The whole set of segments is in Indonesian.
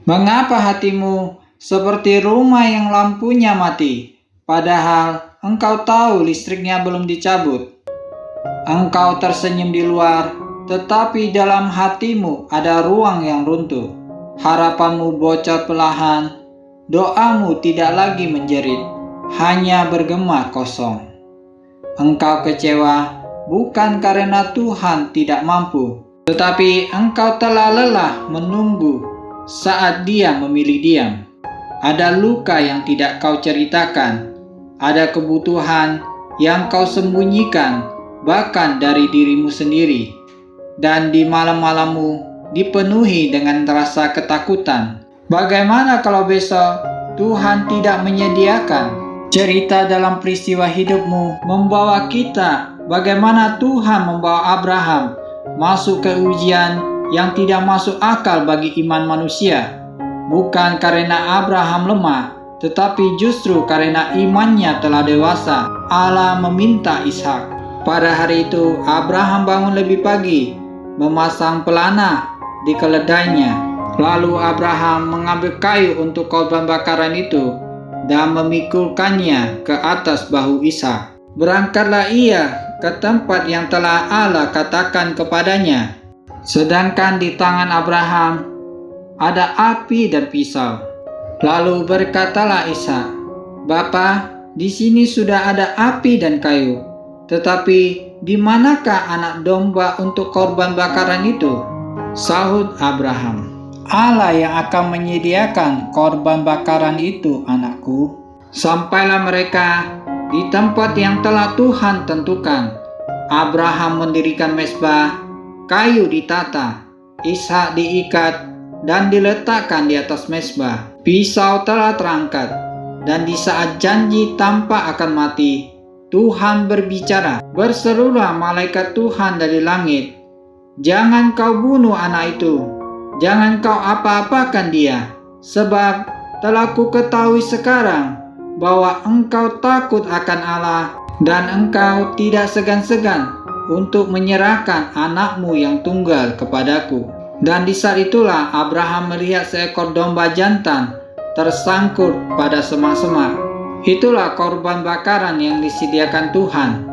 Mengapa hatimu seperti rumah yang lampunya mati, padahal engkau tahu listriknya belum dicabut? Engkau tersenyum di luar, tetapi dalam hatimu ada ruang yang runtuh. Harapanmu bocor perlahan, doamu tidak lagi menjerit, hanya bergema kosong. Engkau kecewa bukan karena Tuhan tidak mampu, tetapi engkau telah lelah menunggu saat Dia memilih diam. Ada luka yang tidak kau ceritakan, ada kebutuhan yang kau sembunyikan bahkan dari dirimu sendiri, dan di malam-malammu dipenuhi dengan rasa ketakutan. Bagaimana kalau besok Tuhan tidak menyediakan? Cerita dalam peristiwa hidupmu membawa kita bagaimana Tuhan membawa Abraham masuk ke ujian yang tidak masuk akal bagi iman manusia. Bukan karena Abraham lemah, tetapi justru karena imannya telah dewasa, Allah meminta Ishak. Pada hari itu Abraham bangun lebih pagi, memasang pelana di keledainya. Lalu Abraham mengambil kayu untuk korban bakaran itu dan memikulkannya ke atas bahu Ishak. Berangkatlah ia ke tempat yang telah Allah katakan kepadanya. Sedangkan di tangan Abraham ada api dan pisau. Lalu berkatalah Ishak, "Bapa, di sini sudah ada api dan kayu, tetapi di manakah anak domba untuk korban bakaran itu?" Sahut Abraham, "Allah yang akan menyediakan korban bakaran itu, anakku." Sampailah mereka di tempat yang telah Tuhan tentukan. Abraham mendirikan mezbah, kayu ditata, Ishak diikat dan diletakkan di atas mezbah. Pisau telah terangkat, dan di saat janji tampak akan mati, Tuhan berbicara. Berserulah malaikat Tuhan dari langit, "Jangan kau bunuh anak itu, jangan kau apa-apakan dia, sebab telah kuketahui sekarang bahwa engkau takut akan Allah dan engkau tidak segan-segan untuk menyerahkan anakmu yang tunggal kepadaku." Dan di saat itulah Abraham melihat seekor domba jantan tersangkut pada semak-semak. Itulah korban bakaran yang disediakan Tuhan,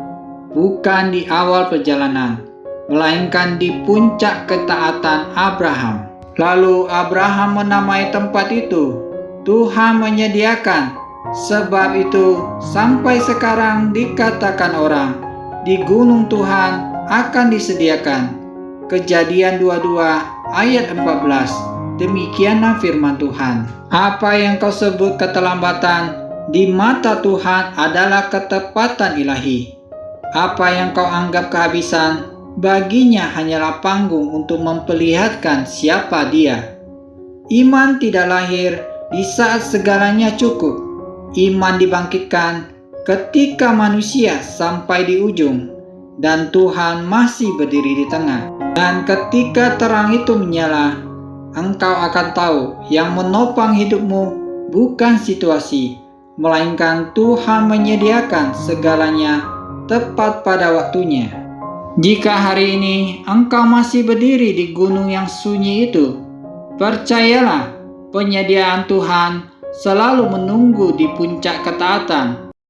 bukan di awal perjalanan, melainkan di puncak ketaatan Abraham. Lalu Abraham menamai tempat itu, "Tuhan menyediakan." Sebab itu sampai sekarang dikatakan orang, di gunung Tuhan akan disediakan. Kejadian 22 ayat 14. Demikianlah firman Tuhan. Apa yang kau sebut keterlambatan, di mata Tuhan adalah ketepatan ilahi. Apa yang kau anggap kehabisan, baginya hanyalah panggung untuk memperlihatkan siapa Dia. Iman tidak lahir di saat segalanya cukup. Iman dibangkitkan ketika manusia sampai di ujung dan Tuhan masih berdiri di tengah. Dan ketika terang itu menyala, engkau akan tahu yang menopang hidupmu bukan situasi, melainkan Tuhan menyediakan segalanya tepat pada waktunya. Jika hari ini engkau masih berdiri di gunung yang sunyi itu, percayalah, penyediaan Tuhan selalu menunggu di puncak ketaatan.